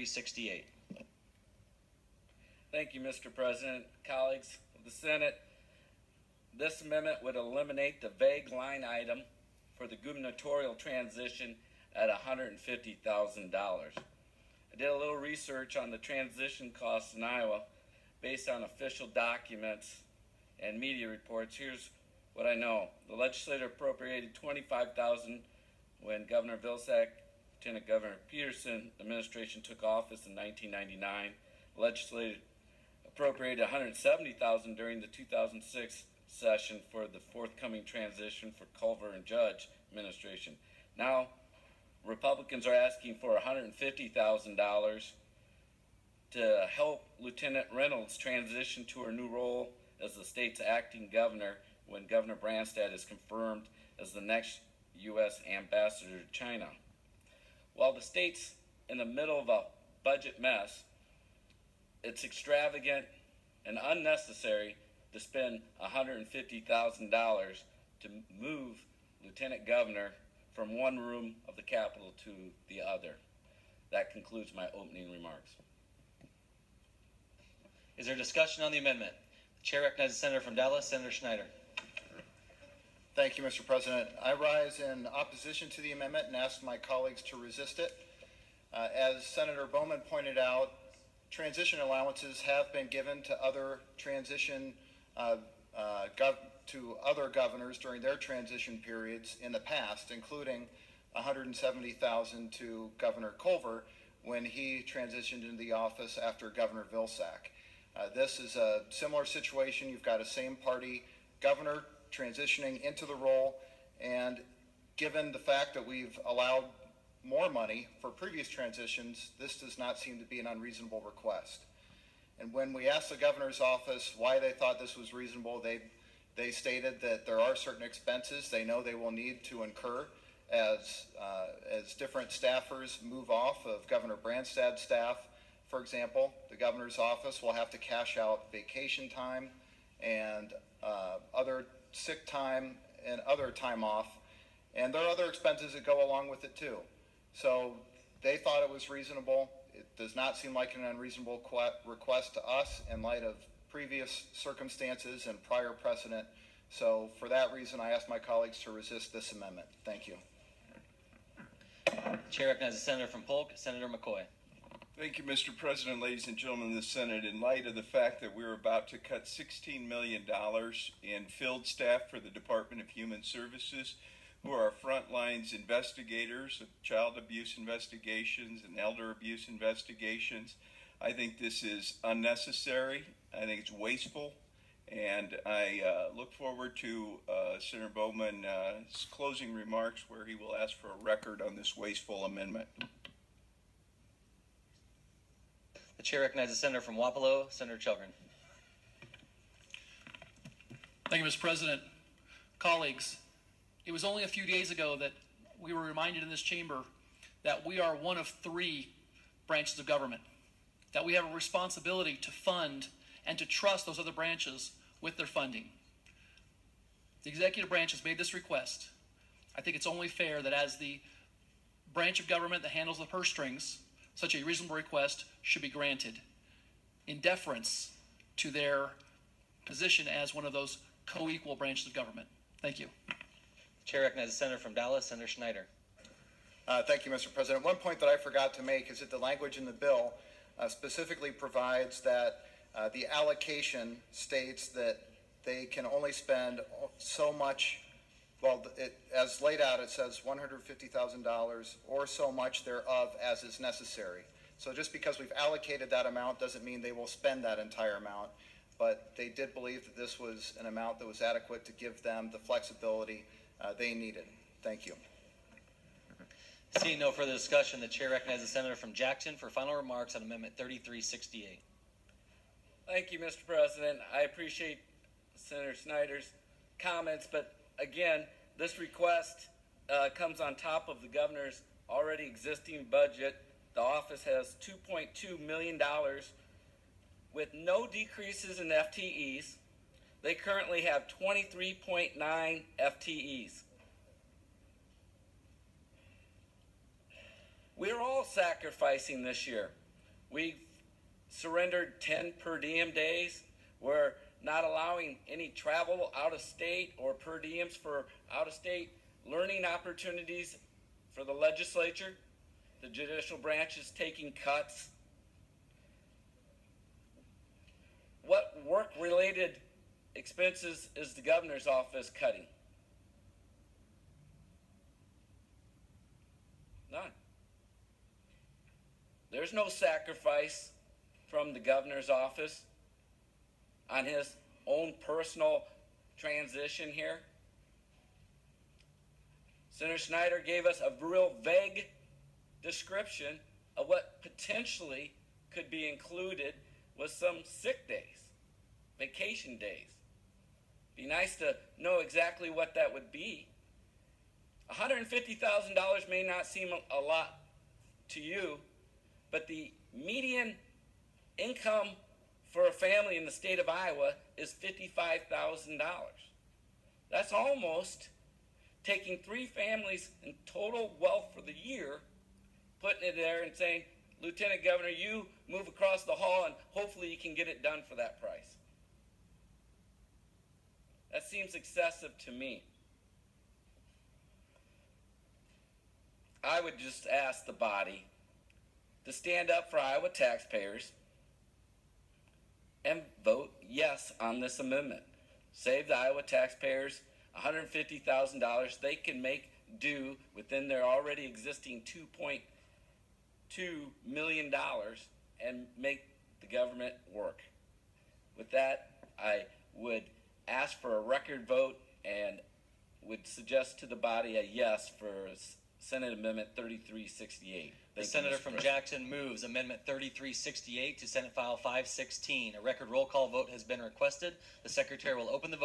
3368. Thank you, Mr. President. Colleagues of the Senate, this amendment would eliminate the vague line item for the gubernatorial transition at $150,000. I did a little research on the transition costs in Iowa based on official documents and media reports. Here's what I know. The legislature appropriated $25,000 when Governor Vilsack, Lieutenant Governor Peterson administration took office in 1999. The legislature appropriated $170,000 during the 2006 session for the forthcoming transition for Culver and Judge administration. Now, Republicans are asking for $150,000 to help Lieutenant Reynolds transition to her new role as the state's acting governor when Governor Branstad is confirmed as the next U.S. ambassador to China. While the state's in the middle of a budget mess, it's extravagant and unnecessary to spend $150,000 to move Lieutenant Governor from one room of the Capitol to the other. That concludes my opening remarks. Is there discussion on the amendment? The chair recognizes the senator from Dallas, Senator Schneider. Thank you, Mr. President. I rise in opposition to the amendment and ask my colleagues to resist it. As Senator Bowman pointed out, transition allowances have been given to other transition to other governors during their transition periods in the past, including $170,000 to Governor Culver when he transitioned into the office after Governor Vilsack. This is a similar situation. You've got a same party governor transitioning into the role, and given the fact that we've allowed more money for previous transitions, this does not seem to be an unreasonable request. And when we asked the governor's office why they thought this was reasonable, they stated that there are certain expenses they know they will need to incur as different staffers move off of Governor Branstad's staff. For example, the governor's office will have to cash out vacation time and other sick time and other time off, and there are other expenses that go along with it too. So they thought it was reasonable. It does not seem like an unreasonable request to us in light of previous circumstances and prior precedent. So for that reason, I ask my colleagues to resist this amendment. Thank you. The chair recognizes the senator from Polk, Senator McCoy. Thank you, Mr. President, ladies and gentlemen of the Senate. In light of the fact that we're about to cut $16 million in field staff for the Department of Human Services, who are front lines investigators of child abuse investigations and elder abuse investigations, I think this is unnecessary. I think it's wasteful, and I look forward to Senator Bowman's closing remarks where he will ask for a record on this wasteful amendment. The chair recognizes the senator from Wapello, Senator Chilgren. Thank you, Mr. President. Colleagues, it was only a few days ago that we were reminded in this chamber that we are one of three branches of government, that we have a responsibility to fund and to trust those other branches with their funding. The executive branch has made this request. I think it's only fair that as the branch of government that handles the purse strings, such a reasonable request should be granted in deference to their position as one of those co-equal branches of government. Thank you. The chair recognizes the senator from Dallas, Senator Schneider. Thank you, Mr. President. One point that I forgot to make is that the language in the bill specifically provides that the allocation states that they can only spend so much. Well, as laid out, it says $150,000 or so much thereof as is necessary. So just because we've allocated that amount doesn't mean they will spend that entire amount, but they did believe that this was an amount that was adequate to give them the flexibility they needed. Thank you. Seeing no further discussion, the chair recognizes the senator from Jackson for final remarks on Amendment 3368. Thank you, Mr. President. I appreciate Senator Snyder's comments, but again, this request comes on top of the governor's already existing budget. The office has $2.2 million with no decreases in FTEs. They currently have 23.9 FTEs. We're all sacrificing this year. We've surrendered 10 per diem days. We're not allowing any travel out of state or per diems for out of state learning opportunities for the legislature. The judicial branch is taking cuts. What work-related expenses is the governor's office cutting? None. There's no sacrifice from the governor's office on his own personal transition here. Senator Snyder gave us a real vague description of what potentially could be included with some sick days, vacation days. Be nice to know exactly what that would be. $150,000 may not seem a lot to you, but the median income for a family in the state of Iowa is $55,000. That's almost taking 3 families in total wealth for the year, putting it there and saying, Lieutenant Governor, you move across the hall and hopefully you can get it done for that price. That seems excessive to me. I would just ask the body to stand up for Iowa taxpayers and vote yes on this amendment. Save the Iowa taxpayers $150,000 they can make do within their already existing $2.2 million and make the government work. With that, I would ask for a record vote and would suggest to the body a yes for Senate Amendment 3368. The senator from Jackson moves Amendment 3368 to Senate File 516. A record roll call vote has been requested. The secretary will open the vote.